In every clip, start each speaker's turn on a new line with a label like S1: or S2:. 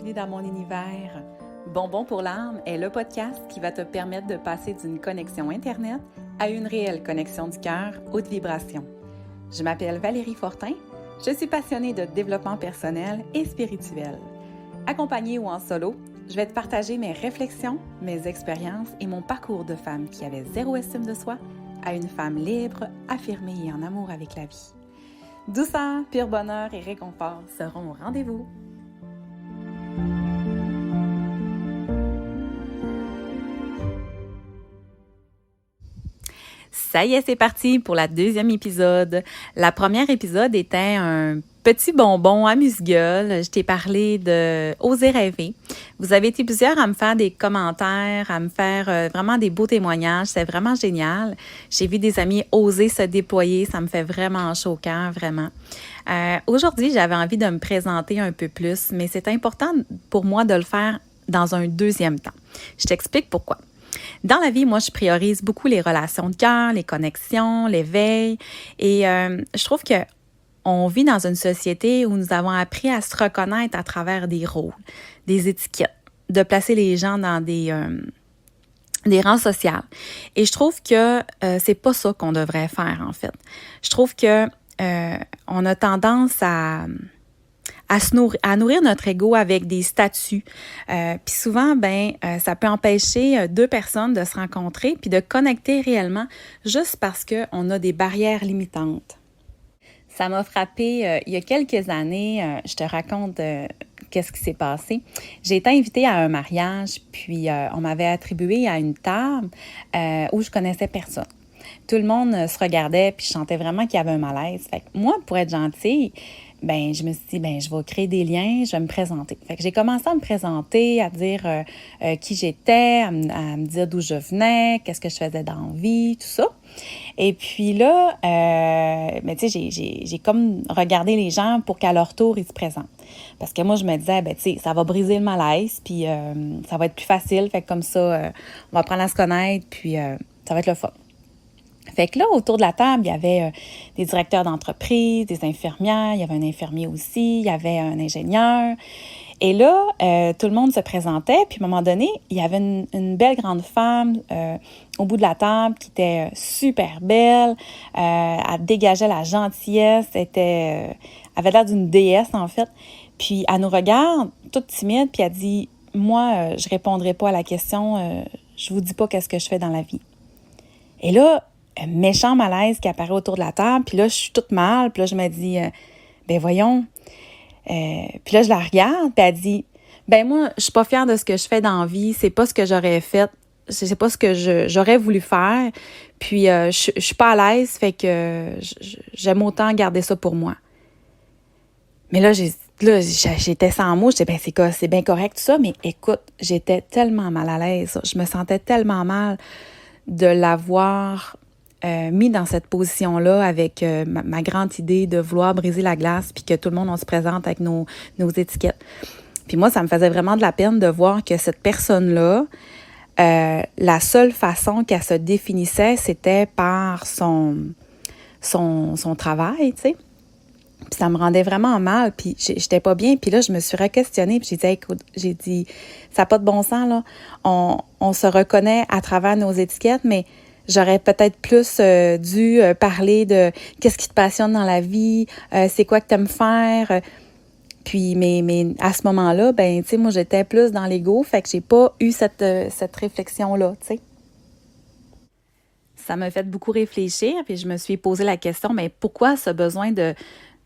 S1: bienvenue dans mon univers. Bonbon pour l'âme est le podcast qui va te permettre de passer d'une connexion Internet à une réelle connexion du cœur haute vibration. Je m'appelle Valérie Fortin, je suis passionnée de développement personnel et spirituel. Accompagnée ou en solo, je vais te partager mes réflexions, mes expériences et mon parcours de femme qui avait zéro estime de soi à une femme libre, affirmée et en amour avec la vie. Douceur, pur bonheur et réconfort seront au rendez-vous. Ça y est, c'est parti pour la deuxième épisode. La première épisode était un petit bonbon amuse-gueule. Je t'ai parlé de Oser rêver. Vous avez été plusieurs à me faire des commentaires, à me faire vraiment des beaux témoignages. C'est vraiment génial. J'ai vu des amis oser se déployer. Ça me fait vraiment chaud au cœur, vraiment. Aujourd'hui, j'avais envie de me présenter un peu plus, mais c'est important pour moi de le faire dans un deuxième temps. Je t'explique pourquoi. Dans la vie, moi, je priorise beaucoup les relations de cœur, les connexions, l'éveil. Et je trouve qu'on vit dans une société où nous avons appris à se reconnaître à travers des rôles, des étiquettes, de placer les gens dans des rangs sociaux. Et je trouve que c'est pas ça qu'on devrait faire, en fait. Je trouve que on a tendance à nourrir notre ego avec des statuts. Puis souvent, ça peut empêcher deux personnes de se rencontrer puis de connecter réellement juste parce qu'on a des barrières limitantes. Ça m'a frappée il y a quelques années. Je te raconte qu'est-ce qui s'est passé. J'ai été invitée à un mariage, puis on m'avait attribué à une table où je connaissais personne. Tout le monde se regardait, puis je sentais vraiment qu'il y avait un malaise. Fait que moi, pour être gentille, je me suis dit, je vais créer des liens, je vais me présenter. Fait que j'ai commencé à me présenter, à dire qui j'étais, à me dire d'où je venais, qu'est-ce que je faisais dans la vie, tout ça. Et puis là, tu sais, j'ai comme regardé les gens pour qu'à leur tour, ils se présentent. Parce que moi, je me disais, tu sais, ça va briser le malaise, puis ça va être plus facile. Fait que comme ça, on va apprendre à se connaître, puis ça va être le fun. Fait que là, autour de la table, il y avait des directeurs d'entreprise, des infirmières, il y avait un infirmier aussi, il y avait un ingénieur. Et là, tout le monde se présentait, puis à un moment donné, il y avait une belle grande femme au bout de la table qui était super belle, elle dégageait la gentillesse, avait l'air d'une déesse en fait. Puis elle nous regarde, toute timide, puis elle dit « Moi, je répondrai pas à la question, je vous dis pas qu'est-ce que je fais dans la vie. » Et là, un méchant malaise qui apparaît autour de la table. Puis là, je suis toute mal. Puis là, je me dis, voyons. Puis là, je la regarde. Puis elle dit, moi, je suis pas fière de ce que je fais dans la vie. C'est pas ce que j'aurais fait. C'est pas ce que j'aurais voulu faire. Puis je suis pas à l'aise. Fait que j'aime autant garder ça pour moi. Mais là, j'étais sans mots. Je disais, c'est bien correct tout ça. Mais écoute, j'étais tellement mal à l'aise. Je me sentais tellement mal de l'avoir mis dans cette position-là avec ma grande idée de vouloir briser la glace puis que tout le monde, on se présente avec nos étiquettes. Puis moi, ça me faisait vraiment de la peine de voir que cette personne-là, la seule façon qu'elle se définissait, c'était par son travail, tu sais. Puis ça me rendait vraiment mal, puis j'étais pas bien. Puis là, je me suis re-questionnée, puis j'ai dit, ça n'a pas de bon sens, là. On se reconnaît à travers nos étiquettes, mais j'aurais peut-être plus dû parler de qu'est-ce qui te passionne dans la vie, c'est quoi que tu aimes faire. Puis, mais à ce moment-là, tu sais, moi, j'étais plus dans l'ego, fait que j'ai pas eu cette réflexion-là, tu sais. Ça m'a fait beaucoup réfléchir, puis je me suis posé la question, mais pourquoi ce besoin de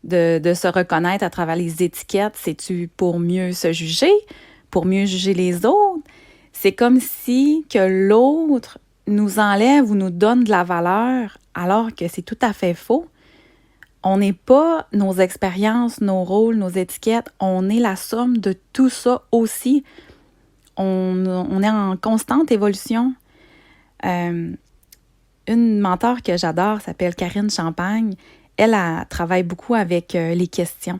S1: se reconnaître à travers les étiquettes? C'est-tu pour mieux se juger, pour mieux juger les autres? C'est comme si que l'autre nous enlève ou nous donne de la valeur alors que c'est tout à fait faux. On n'est pas nos expériences, nos rôles, nos étiquettes. On est la somme de tout ça aussi. On est en constante évolution. Une mentor que j'adore s'appelle Karine Champagne. Elle travaille beaucoup avec les questions.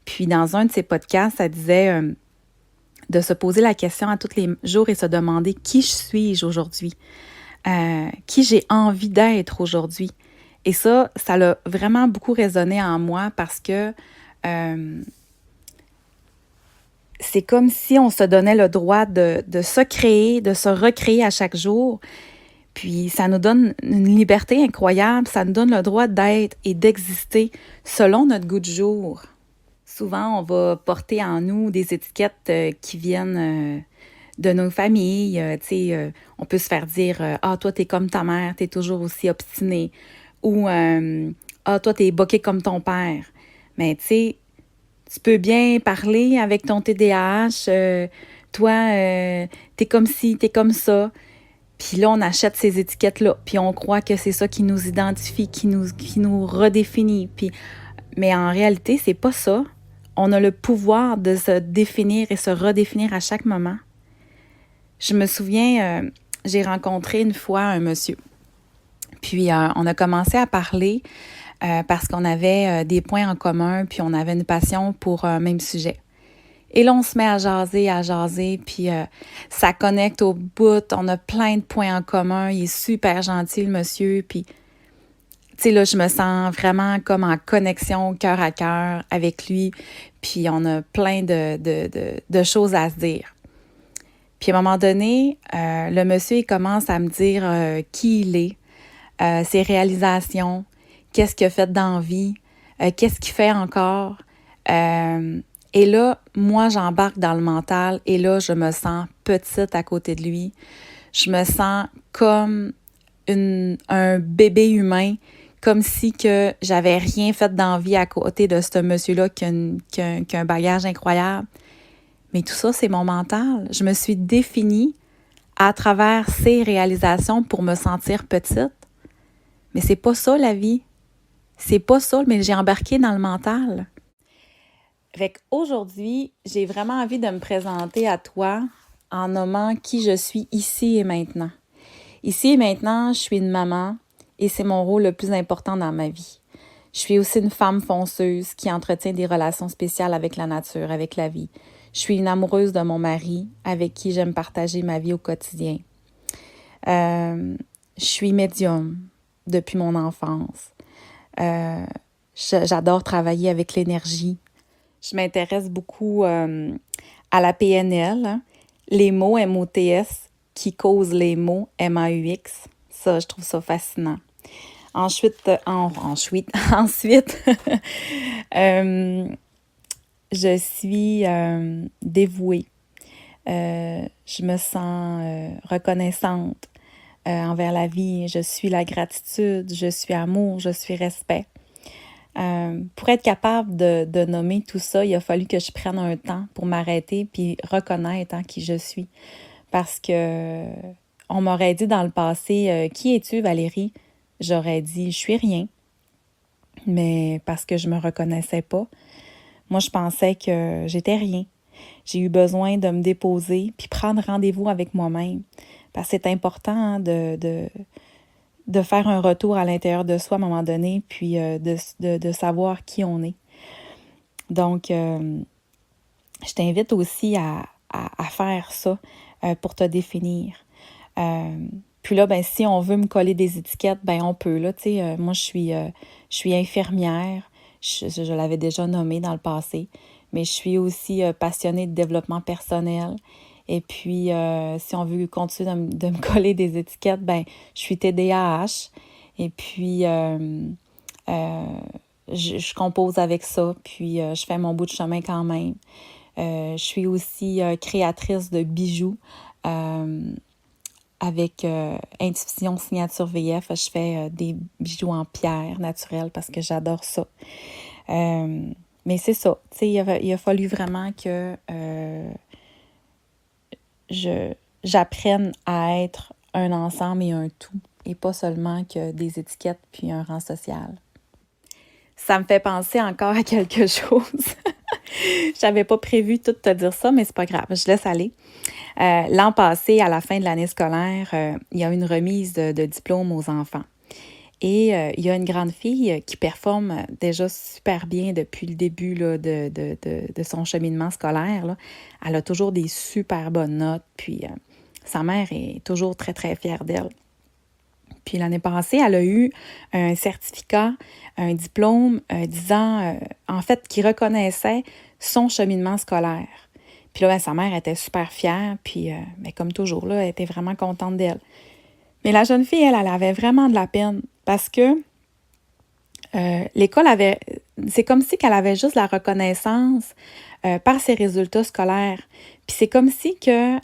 S1: Puis dans un de ses podcasts, elle disait de se poser la question à tous les jours et se demander qui suis-je aujourd'hui? Qui j'ai envie d'être aujourd'hui. Et ça l'a vraiment beaucoup résonné en moi parce que c'est comme si on se donnait le droit de se créer, de se recréer à chaque jour. Puis ça nous donne une liberté incroyable, ça nous donne le droit d'être et d'exister selon notre goût du jour. Souvent, on va porter en nous des étiquettes qui viennent de nos familles. On peut se faire dire ah, toi, t'es comme ta mère, t'es toujours aussi obstiné. Ou ah, toi, t'es boqué comme ton père. Mais tu sais, tu peux bien parler avec ton TDAH. Toi, t'es comme ci, t'es comme ça. Puis là, on achète ces étiquettes-là. Puis on croit que c'est ça qui nous identifie, qui nous redéfinit. Mais en réalité, c'est pas ça. On a le pouvoir de se définir et se redéfinir à chaque moment. Je me souviens, j'ai rencontré une fois un monsieur. Puis on a commencé à parler parce qu'on avait des points en commun, puis on avait une passion pour un même sujet. Et là, on se met à jaser, puis ça connecte au bout. On a plein de points en commun. Il est super gentil, le monsieur. Puis, tu sais, là, je me sens vraiment comme en connexion cœur à cœur avec lui. Puis, on a plein de choses à se dire. Puis, à un moment donné, le monsieur, il commence à me dire qui il est, ses réalisations, qu'est-ce qu'il a fait dans la vie, qu'est-ce qu'il fait encore. Et là, moi, j'embarque dans le mental et là, je me sens petite à côté de lui. Je me sens comme un bébé humain, comme si que j'avais rien fait dans la vie à côté de ce monsieur-là qui a un bagage incroyable. Mais tout ça, c'est mon mental. Je me suis définie à travers ces réalisations pour me sentir petite. Mais c'est pas ça, la vie. C'est pas ça, mais j'ai embarqué dans le mental. Fait qu'aujourd'hui, j'ai vraiment envie de me présenter à toi en nommant qui je suis ici et maintenant. Ici et maintenant, je suis une maman et c'est mon rôle le plus important dans ma vie. Je suis aussi une femme fonceuse qui entretient des relations spéciales avec la nature, avec la vie. Je suis une amoureuse de mon mari avec qui j'aime partager ma vie au quotidien. Je suis médium depuis mon enfance. J'adore travailler avec l'énergie. Je m'intéresse beaucoup à la PNL, hein, les mots MOTS qui causent les mots MAUX. Ça, je trouve ça fascinant. Ensuite, je suis dévouée. Je me sens reconnaissante envers la vie. Je suis la gratitude, je suis amour, je suis respect. Pour être capable de nommer tout ça, il a fallu que je prenne un temps pour m'arrêter puis reconnaître qui je suis. Parce que on m'aurait dit dans le passé, qui es-tu, Valérie? J'aurais dit, je suis rien. Mais parce que je me reconnaissais pas, moi, je pensais que j'étais rien. J'ai eu besoin de me déposer puis prendre rendez-vous avec moi-même. Parce que c'est important de faire un retour à l'intérieur de soi à un moment donné, puis de savoir qui on est. Donc, je t'invite aussi à faire ça pour te définir. Puis là, ben, si on veut me coller des étiquettes, ben on peut. Là, moi, je suis infirmière. Je l'avais déjà nommé dans le passé. Mais je suis aussi passionnée de développement personnel. Et puis, si on veut continuer de me coller des étiquettes, ben je suis TDAH. Et puis, je compose avec ça. Puis, je fais mon bout de chemin quand même. Je suis aussi créatrice de bijoux avec Intuition Signature VF. Je fais des bijoux en pierre naturelle parce que j'adore ça. Mais c'est ça. Tu sais, il a fallu vraiment que j'apprenne à être un ensemble et un tout, et pas seulement que des étiquettes puis un rang social. Ça me fait penser encore à quelque chose. J'avais pas prévu tout te dire ça, mais c'est pas grave, je laisse aller. L'an passé, à la fin de l'année scolaire, il y a une remise de diplôme aux enfants. Et il y a une grande fille qui performe déjà super bien depuis le début là, de son cheminement scolaire. Là. Elle a toujours des super bonnes notes, puis sa mère est toujours très, très fière d'elle. Puis l'année passée, elle a eu un certificat, un diplôme disant, en fait, qui reconnaissait son cheminement scolaire. Puis là, sa mère était super fière, puis mais comme toujours, là, elle était vraiment contente d'elle. Mais la jeune fille, elle avait vraiment de la peine parce que l'école avait... C'est comme si qu'elle avait juste la reconnaissance par ses résultats scolaires. Puis c'est comme si que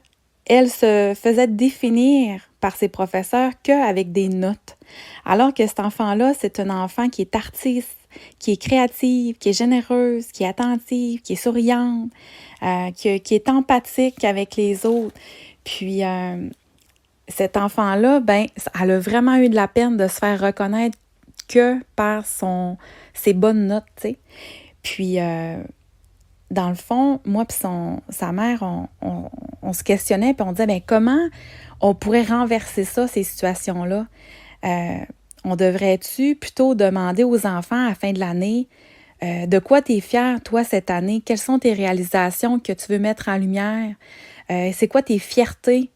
S1: elle se faisait définir par ses professeurs qu'avec des notes. Alors que cet enfant-là, c'est un enfant qui est artiste, qui est créative, qui est généreuse, qui est attentive, qui est souriante, qui est empathique avec les autres. Puis cet enfant-là, ben, elle a vraiment eu de la peine de se faire reconnaître que par ses bonnes notes, tu sais. Puis dans le fond, moi puis sa mère, on se questionnait, puis on disait, bien, comment on pourrait renverser ça, ces situations-là? On devrait-tu plutôt demander aux enfants à la fin de l'année, de quoi tu es fier, toi, cette année? Quelles sont tes réalisations que tu veux mettre en lumière? C'est quoi tes fiertés?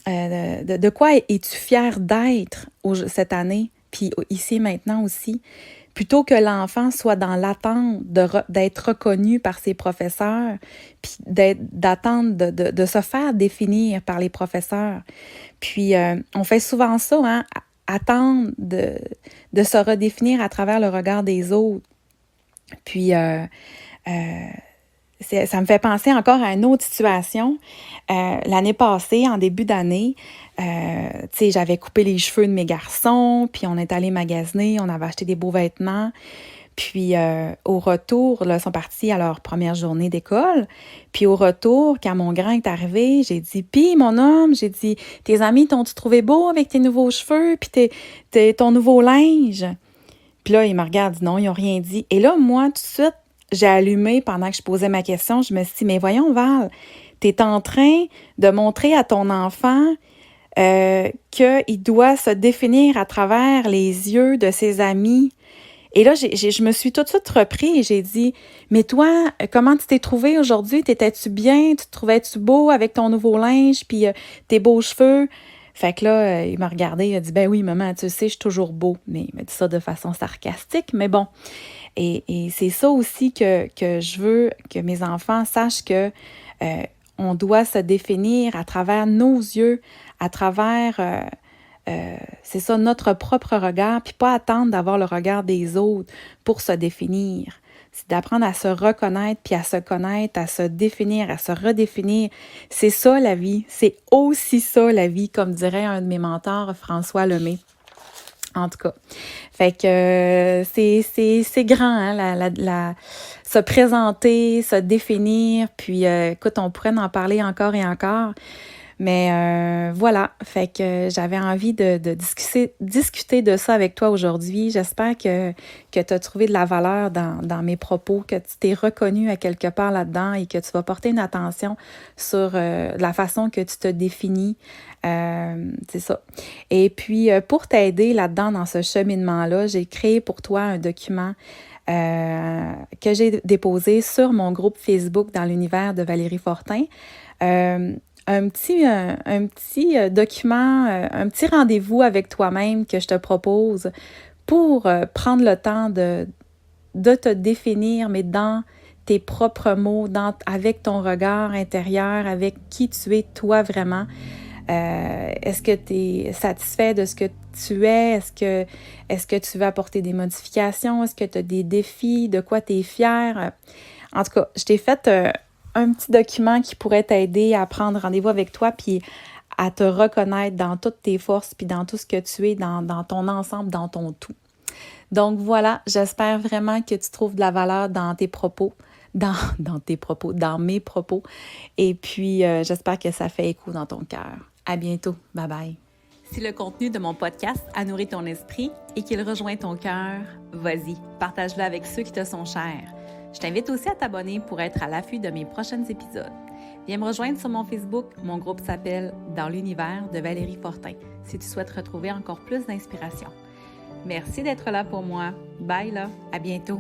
S1: De quoi es-tu fier d'être cette année? Puis ici, maintenant aussi. Plutôt que l'enfant soit dans l'attente d'être reconnu par ses professeurs, puis d'attendre de se faire définir par les professeurs. Puis, on fait souvent ça, hein, attendre de se redéfinir à travers le regard des autres. Puis, ça me fait penser encore à une autre situation. L'année passée, en début d'année, tu sais, j'avais coupé les cheveux de mes garçons, puis on est allé magasiner, on avait acheté des beaux vêtements. Puis au retour, là, ils sont partis à leur première journée d'école. Puis au retour, quand mon grand est arrivé, j'ai dit, puis mon homme, j'ai dit, tes amis t'ont-tu trouvé beau avec tes nouveaux cheveux, puis ton nouveau linge? Puis là, il me regarde, dit non, ils n'ont rien dit. Et là, moi, tout de suite, j'ai allumé pendant que je posais ma question. Je me suis dit, mais voyons, Val, tu es en train de montrer à ton enfant qu'il doit se définir à travers les yeux de ses amis. Et là, je me suis tout de suite repris et j'ai dit, mais toi, comment tu t'es trouvé aujourd'hui? T'étais-tu bien? Tu te trouvais-tu beau avec ton nouveau linge puis tes beaux cheveux? Fait que là, il m'a regardé, il a dit, ben oui, maman, tu sais, je suis toujours beau. Mais il m'a dit ça de façon sarcastique, mais bon. Et c'est ça aussi que je veux que mes enfants sachent que on doit se définir à travers nos yeux, à travers, c'est ça, notre propre regard, puis pas attendre d'avoir le regard des autres pour se définir. C'est d'apprendre à se reconnaître, puis à se connaître, à se définir, à se redéfinir. C'est ça la vie, c'est aussi ça la vie, comme dirait un de mes mentors, François Lemay. En tout cas, fait que c'est grand, hein, se présenter, se définir, puis écoute, on pourrait en parler encore et encore, mais voilà, fait que j'avais envie de discuter de ça avec toi aujourd'hui. J'espère que tu as trouvé de la valeur dans mes propos, que tu t'es reconnu à quelque part là-dedans et que tu vas porter une attention sur la façon que tu te définis. C'est ça. Et puis, pour t'aider là-dedans, dans ce cheminement-là, j'ai créé pour toi un document que j'ai déposé sur mon groupe Facebook dans l'univers de Valérie Fortin. Un petit document, un petit rendez-vous avec toi-même que je te propose pour prendre le temps de te définir, mais dans tes propres mots, avec ton regard intérieur, avec qui tu es toi vraiment. Est-ce que tu es satisfait de ce que tu es? Est-ce que tu veux apporter des modifications? Est-ce que tu as des défis? De quoi tu es fier? En tout cas, je t'ai fait un petit document qui pourrait t'aider à prendre rendez-vous avec toi puis à te reconnaître dans toutes tes forces puis dans tout ce que tu es, dans ton ensemble, dans ton tout. Donc voilà, j'espère vraiment que tu trouves de la valeur dans tes propos, dans mes propos. Et puis, j'espère que ça fait écho dans ton cœur. À bientôt. Bye bye. Si le contenu de mon podcast a nourri ton esprit et qu'il rejoint ton cœur, vas-y, partage-le avec ceux qui te sont chers. Je t'invite aussi à t'abonner pour être à l'affût de mes prochains épisodes. Viens me rejoindre sur mon Facebook. Mon groupe s'appelle « Dans l'univers de Valérie Fortin » si tu souhaites retrouver encore plus d'inspiration. Merci d'être là pour moi. Bye là, à bientôt.